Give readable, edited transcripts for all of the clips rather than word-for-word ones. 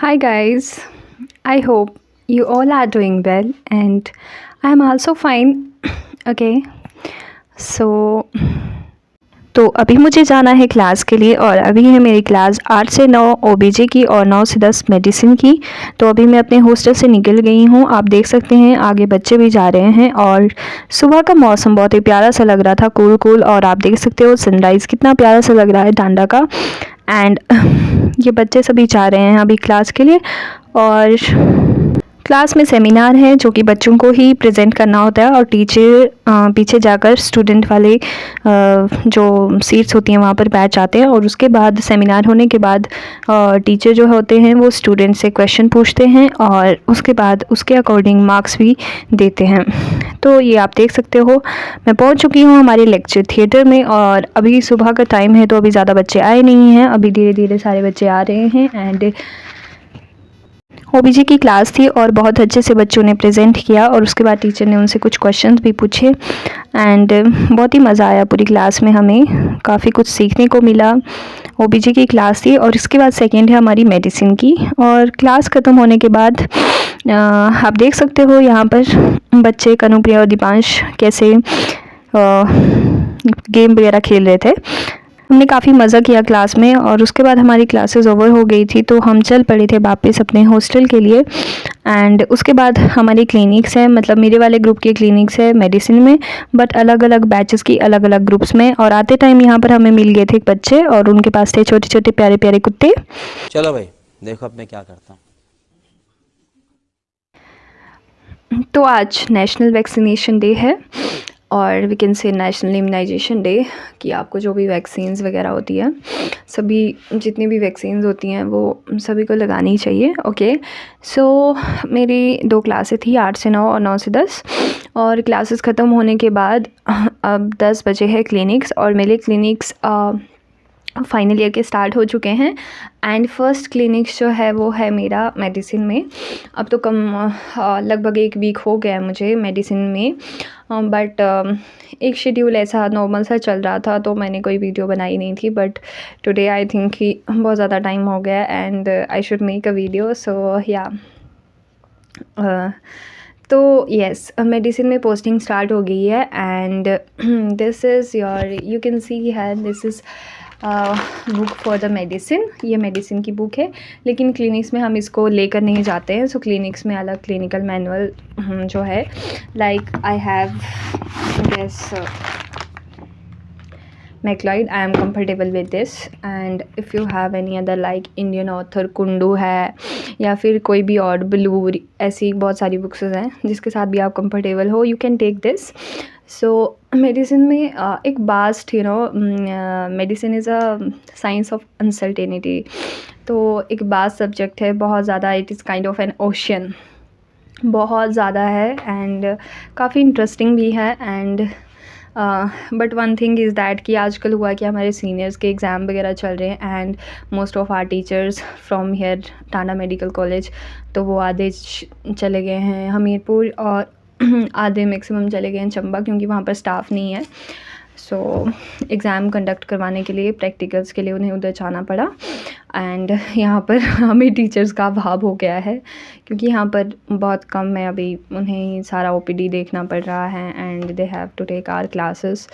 Hi, guys. I hope you all are doing well, and I'm also fine. Okay, so तो अभी मुझे जाना है क्लास के लिए और अभी है मेरी क्लास 8 से 9 ओबीजी की और 9 से 10 मेडिसिन की। तो अभी मैं अपने हॉस्टल से निकल गई हूँ। आप देख सकते हैं आगे बच्चे भी जा रहे हैं और सुबह का मौसम बहुत ही प्यारा सा लग रहा था, कूल कूल। और आप देख सकते हो सनराइज़ कितना प्यारा सा लग रहा है टांडा का। एंड ये बच्चे सभी जा रहे हैं अभी क्लास के लिए। और क्लास में सेमिनार है जो कि बच्चों को ही प्रेजेंट करना होता है और टीचर पीछे जाकर स्टूडेंट वाले जो सीट्स होती हैं वहाँ पर बैठ जाते हैं। और उसके बाद सेमिनार होने के बाद टीचर जो होते हैं वो स्टूडेंट से क्वेश्चन पूछते हैं और उसके बाद उसके अकॉर्डिंग मार्क्स भी देते हैं। तो ये आप देख सकते हो मैं पहुँच चुकी हूँ हमारे लेक्चर थिएटर में। और अभी सुबह का टाइम है तो अभी ज़्यादा बच्चे आए नहीं हैं, अभी धीरे धीरे सारे बच्चे आ रहे हैं। एंड ओबीजी की क्लास थी और बहुत अच्छे से बच्चों ने प्रेजेंट किया और उसके बाद टीचर ने उनसे कुछ क्वेश्चंस भी पूछे। एंड बहुत ही मज़ा आया पूरी क्लास में, हमें काफ़ी कुछ सीखने को मिला। ओबीजी की क्लास थी और इसके बाद सेकेंड है हमारी मेडिसिन की। और क्लास ख़त्म होने के बाद आप देख सकते हो यहाँ पर बच्चे कनुप्रिया और दीपांश कैसे गेम वगैरह खेल रहे थे। हमने काफ़ी मज़ा किया क्लास में और उसके बाद हमारी क्लासेस ओवर हो गई थी तो हम चल पड़े थे वापस अपने हॉस्टल के लिए। एंड उसके बाद हमारी क्लिनिक्स है, मतलब मेरे वाले ग्रुप की क्लिनिक्स है मेडिसिन में, बट अलग अलग बैचेस की अलग अलग ग्रुप्स में। और आते टाइम यहाँ पर हमें मिल गए थे बच्चे और उनके पास थे छोटे छोटे प्यारे प्यारे कुत्ते। चलो भाई देखो अब मैं क्या करता हूँ। तो आज नेशनल वैक्सीनेशन डे है और we can say national immunisation day, कि आपको जो भी वैक्सीन्स वगैरह होती है, सभी जितनी भी वैक्सीन्स होती हैं वो सभी को लगानी चाहिए। ओके, सो मेरी 2 क्लासें थी, 8 से 9 और 9 से 10। और क्लासेस ख़त्म होने के बाद अब 10 बजे है क्लिनिक्स और मेरे क्लिनिक्स फाइनल ईयर के स्टार्ट हो चुके हैं। एंड फर्स्ट क्लिनिक्स जो है वो है मेरा मेडिसिन में। अब तो लगभग 1 वीक हो गया है मुझे मेडिसिन में, बट एक शेड्यूल ऐसा नॉर्मल सा चल रहा था तो मैंने कोई वीडियो बनाई नहीं थी। बट टुडे आई थिंक कि बहुत ज़्यादा टाइम हो गया and I should make a video, so या तो यस, मेडिसिन में पोस्टिंग स्टार्ट हो गई है। And this is your, you can see है, this is book for the medicine. ये मेडिसिन की बुक है, लेकिन क्लिनिक्स में हम इसको लेकर नहीं जाते हैं। सो क्लिनिक्स में अलग क्लिनिकल मैनुअल जो है, like I have this मैक्लॉइड, I am comfortable with this. And if you have any other like Indian author Kundu है या फिर कोई भी और ब्लू, ऐसी बहुत सारी बुक्स हैं जिसके साथ भी आप कंफर्टेबल हो, you can take this. So medicine में एक vast, you know, medicine is a science of uncertainty. तो एक बास्ट सब्जेक्ट है, बहुत ज़्यादा, it is kind of an ocean, बहुत ज़्यादा है एंड काफ़ी इंटरेस्टिंग भी है। And but one thing is that कि आजकल हुआ कि हमारे सीनियर्स के एग्ज़ाम वगैरह चल रहे हैं and most of our teachers from here Tanda medical college, तो वो आधे चले गए हैं हमीरपुर और आधे मैक्सिमम चले गए हैं चंबा, क्योंकि वहाँ पर स्टाफ नहीं है। सो एग्ज़ाम कंडक्ट करवाने के लिए, प्रैक्टिकल्स के लिए उन्हें उधर जाना पड़ा। एंड यहाँ पर हमें टीचर्स का अभाव हो गया है क्योंकि यहाँ पर बहुत कम है, अभी उन्हें सारा ओपीडी देखना पड़ रहा है and they have to take our classes.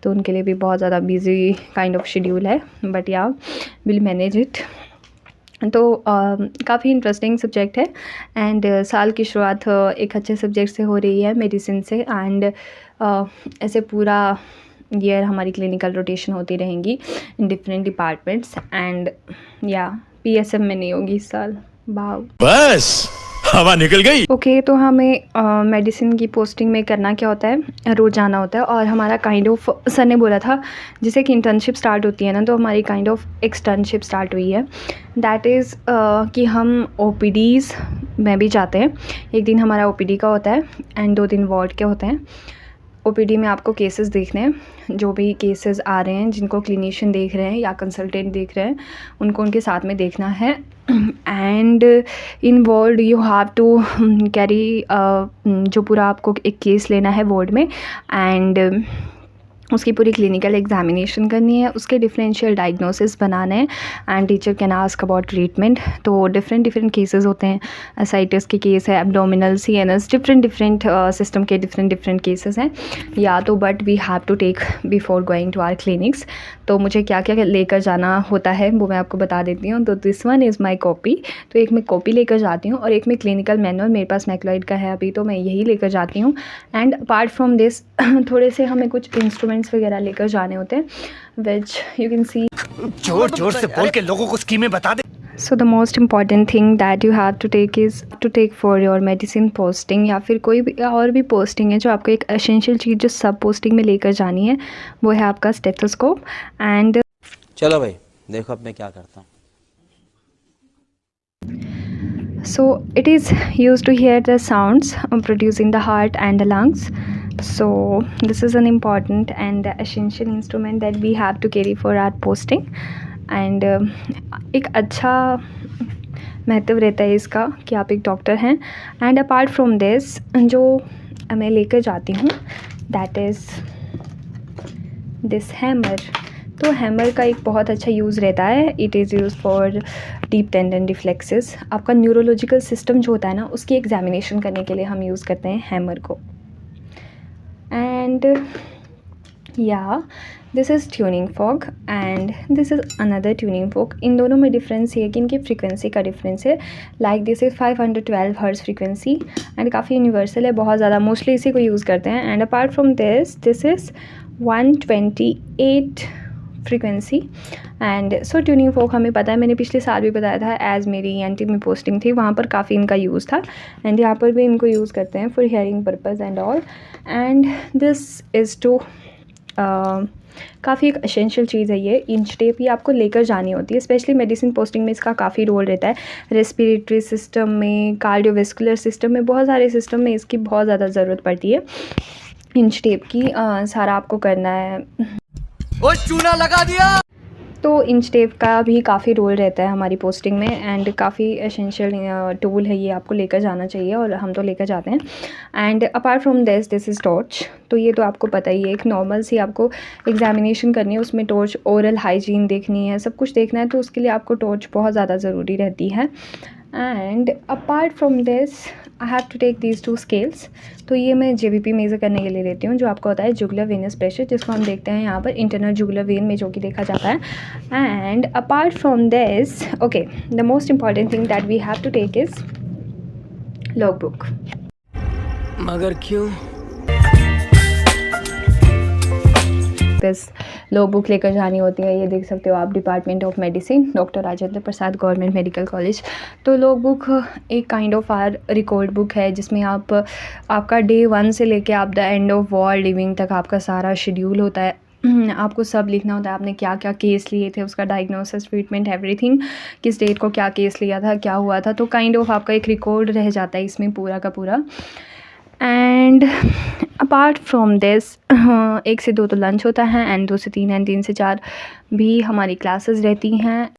तो उनके लिए भी बहुत ज़्यादा बिजी काइंड ऑफ शेड्यूल है, but yeah will manage it. तो काफ़ी इंटरेस्टिंग सब्जेक्ट है एंड साल की शुरुआत एक अच्छे सब्जेक्ट से हो रही है, मेडिसिन से। एंड ऐसे पूरा ईयर हमारी क्लिनिकल रोटेशन होती रहेंगी इन डिफरेंट डिपार्टमेंट्स। एंड या पीएसएम में नहीं होगी इस साल, भाव बस हवा निकल गई। ओके, तो हमें मेडिसिन की पोस्टिंग में करना क्या होता है, रोज़ जाना होता है। और हमारा काइंड ऑफ, सर ने बोला था जैसे कि इंटर्नशिप स्टार्ट होती है ना, तो हमारी काइंड ऑफ एक्सटर्नशिप स्टार्ट हुई है। दैट इज़ कि हम ओपीडीज़ में भी जाते हैं। एक दिन हमारा ओपीडी का होता है एंड 2 दिन वार्ड के होते हैं। ओपीडी में आपको केसेस देखने हैं, जो भी केसेस आ रहे हैं, जिनको क्लिनिशियन देख रहे हैं या कंसल्टेंट देख रहे हैं, उनको उनके साथ में देखना है। And in ward you have to carry, जो पूरा आपको एक केस लेना है वार्ड में। एंड उसकी पूरी क्लिनिकल एग्जामिनेशन करनी है, उसके डिफरेंशियल डायग्नोसिस बनाना है and teacher can ask about treatment. तो डिफरेंट केसेस होते हैं, एसाइटिस के केस है, एब्डोमिनल, सीएनएस, डिफरेंट सिस्टम के डिफरेंट केसेस हैं या तो, but we have to take before going to our clinics. तो मुझे क्या क्या लेकर जाना होता है वो मैं आपको बता देती हूँ। तो this one is my copy, तो एक मैं कॉपी लेकर जाती हूँ और एक मैं क्लिनिकल मैनुअल, मेरे पास मैक्लॉइड का है अभी तो मैं यही लेकर जाती हूँ। एंड अपार्ट फ्रॉम दिस थोड़े से हमें कुछ इंस्ट्रूमेंट्स वगैरह लेकर जाने होते हैं विच यू कैन सी। जोर जोर से बोल के लोगों को स्कीमें बता दे। So the most important thing that you have to take is to take for your medicine posting या फिर कोई भी और भी पोस्टिंग है जो आपको एक एसेंशियल चीज़ जो सब पोस्टिंग में लेकर जानी है वो है आपका स्टेथोस्कोप। एंड चलो भाई देखो अब मैं क्या करता हूँ। so it is used to hear the sounds produced in the heart and the lungs. So this is an important and essential instrument that we have to carry for our posting. And एक अच्छा महत्व रहता है इसका कि आप एक doctor हैं। एंड अपार्ट फ्रॉम दिस जो मैं लेकर जाती हूँ दैट इज़ दिस हैमर। तो हैमर का एक बहुत अच्छा यूज़ रहता है, it is use for deep tendon reflexes. आपका न्यूरोलॉजिकल सिस्टम जो होता है ना उसकी एग्जामिनेशन करने के लिए हम यूज़ करते हैं हैमर को। एंड या this is tuning fork and this is another tuning fork. इन दोनों में डिफरेंस ये है कि इनकी फ्रीक्वेंसी का डिफरेंस है। Like this is 512 hertz frequency and काफ़ी यूनिवर्सल है, बहुत ज़्यादा मोस्टली इसी को यूज़ करते हैं। And apart from this is 128 frequency. And so tuning फोक हमें पता है, मैंने पिछले साल भी बताया था एज़ मेरी एनटी में पोस्टिंग थी वहाँ पर काफ़ी इनका यूज़ था एंड यहाँ पर भी इनको यूज़ करते हैं for hearing purpose and all. And this is to काफ़ी एक एसेंशियल चीज़ है ये इंच टेप, ये आपको लेकर जानी होती है। स्पेशली मेडिसिन पोस्टिंग में इसका काफ़ी रोल रहता है। रेस्पिरेटरी सिस्टम में, कार्डियोवेस्कुलर सिस्टम में, बहुत सारे सिस्टम में इसकी बहुत ज़्यादा ज़रूरत पड़ती है इंच टेप की। सारा आपको करना है, ओ चूना लगा दिया। तो इंच टेप का भी काफ़ी रोल रहता है हमारी पोस्टिंग में एंड काफ़ी एसेंशियल टूल है ये, आपको लेकर जाना चाहिए और हम तो लेकर जाते हैं। And apart from this is torch. तो ये तो आपको पता ही है, एक नॉर्मल सी आपको एग्जामिनेशन करनी है, उसमें टॉर्च, ओरल हाइजीन देखनी है, सब कुछ देखना है, तो उसके लिए आपको टॉर्च बहुत ज़्यादा ज़रूरी रहती है। And apart from this I have to take these 2 scales. तो ये मैं JBP मेज़र करने के लिए लेती हूँ, जो आपको होता है जुगुलर वेनस प्रेशर, जिसको हम देखते हैं यहाँ पर इंटरनल जुगुलर वेन में जो कि देखा जाता है। And apart from this okay the most important thing that we have to take is log book. मगर क्यों? दिस लॉग बुक लेकर जानी होती है, ये देख सकते हो आप, department of medicine, doctor Rajendra Prasad government medical college. तो लॉग बुक एक kind of our record book है जिसमें आप आपका डे 1 से लेके आप the end of war living तक आपका सारा शेड्यूल होता है। आपको सब लिखना होता है, आपने क्या क्या केस लिए थे, उसका डायग्नोसिस, ट्रीटमेंट, एवरीथिंग, किस डेट को क्या केस लिया था, क्या हुआ था। तो काइंड ऑफ आपका एक रिकॉर्ड रह जाता है इसमें पूरा का पूरा। एंड अपार्ट फ्रॉम दिस 1 से 2 तो लंच होता है एंड 2 से 3 एंड 3 से 4 भी हमारी क्लासेस रहती हैं।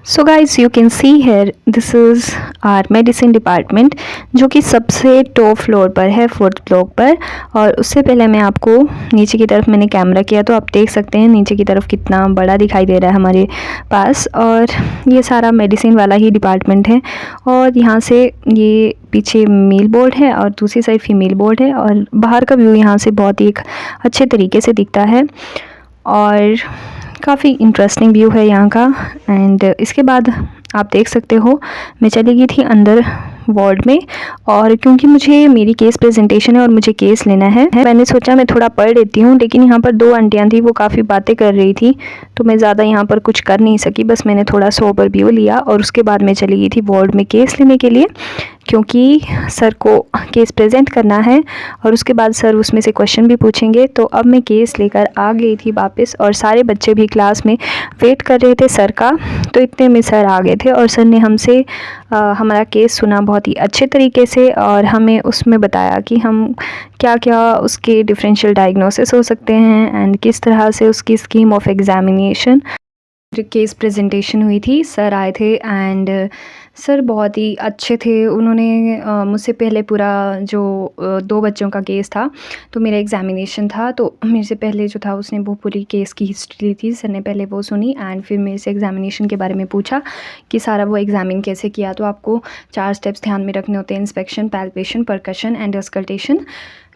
So guys you can see here this is our medicine department, जो कि सबसे टॉप फ्लोर पर है, 4th फ्लोर पर। और उससे पहले मैं आपको नीचे की तरफ मैंने कैमरा किया तो आप देख सकते हैं नीचे की तरफ कितना बड़ा दिखाई दे रहा है हमारे पास। और ये सारा मेडिसिन वाला ही डिपार्टमेंट है। और यहाँ से ये पीछे मेल बोर्ड है और दूसरी साइड फीमेल बोर्ड है और बाहर का व्यू यहाँ से बहुत ही एक अच्छे तरीके से दिखता है और काफ़ी इंटरेस्टिंग व्यू है यहाँ का। एंड इसके बाद आप देख सकते हो मैं चली गई थी अंदर वार्ड में, और क्योंकि मुझे मेरी केस प्रेजेंटेशन है और मुझे केस लेना है, मैंने सोचा मैं थोड़ा पढ़ लेती हूँ। लेकिन यहाँ पर 2 आंटियाँ थी, वो काफ़ी बातें कर रही थी तो मैं ज़्यादा यहाँ पर कुछ कर नहीं सकी, बस मैंने थोड़ा सा ओवरव्यू लिया और उसके बाद मैं चली गई थी वार्ड में केस लेने के लिए, क्योंकि सर को केस प्रेजेंट करना है और उसके बाद सर उसमें से क्वेश्चन भी पूछेंगे। तो अब मैं केस लेकर आ गई थी वापस और सारे बच्चे भी क्लास में वेट कर रहे थे सर का। तो इतने में सर आ गए थे और सर ने हमसे हमारा केस सुना बहुत ही अच्छे तरीके से और हमें उसमें बताया कि हम क्या क्या उसके डिफरेंशियल डायग्नोसिस हो सकते हैं एंड किस तरह से उसकी scheme of examination case presentation हुई थी, सर आए थे एंड सर बहुत ही अच्छे थे। उन्होंने मुझसे पहले पूरा जो 2 बच्चों का केस था, तो मेरा एग्ज़ामिनेशन था, तो मेरे से पहले जो था उसने वो पूरी केस की हिस्ट्री ली थी। सर ने पहले वो सुनी एंड फिर मेरे से एग्ज़ामिनेशन के बारे में पूछा कि सारा वो एग्ज़ामिन कैसे किया। तो आपको 4 स्टेप्स ध्यान में रखने होते हैं: inspection, palpation, percussion and auscultation.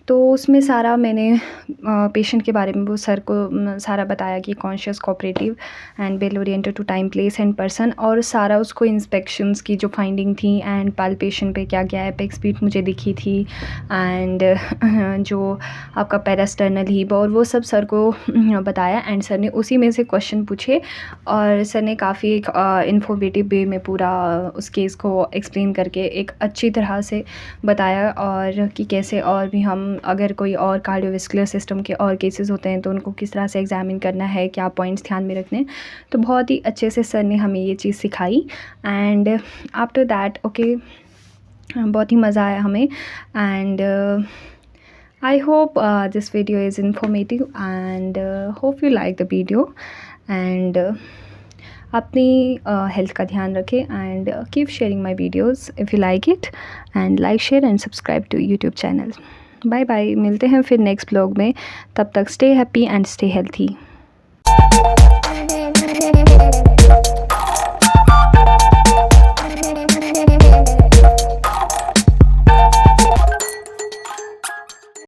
तो उसमें सारा मैंने पेशेंट के बारे में वो सर को सारा बताया कि conscious, cooperative and well oriented to time, place and person, और सारा उसको इंस्पेक्शंस की जो फाइंडिंग थी एंड पाल्पेशन पे क्या क्या एपेक्स बीट मुझे दिखी थी एंड जो आपका पेरास्टर्नल हीप और वो सब सर को बताया एंड सर ने उसी में से क्वेश्चन पूछे और सर ने काफ़ी एक इन्फॉर्मेटिव वे में पूरा उस केस को एक्सप्लेन करके एक अच्छी तरह से बताया, और कि कैसे और भी हम अगर कोई और कार्डियोवैस्कुलर सिस्टम के और केसेस होते हैं तो उनको किस तरह से एग्जामिन करना है, क्या पॉइंट्स ध्यान में रखने हैं। तो बहुत ही अच्छे से सर ने हमें ये चीज़ सिखाई एंड आफ्टर दैट बहुत ही मज़ा आया हमें and I hope this video is informative and hope you like the video and अपनी हेल्थ का ध्यान रखें and keep sharing my videos if you like it and like, share and subscribe to YouTube channel. Bye bye, मिलते हैं फिर next blog में। तब तक stay happy and stay healthy.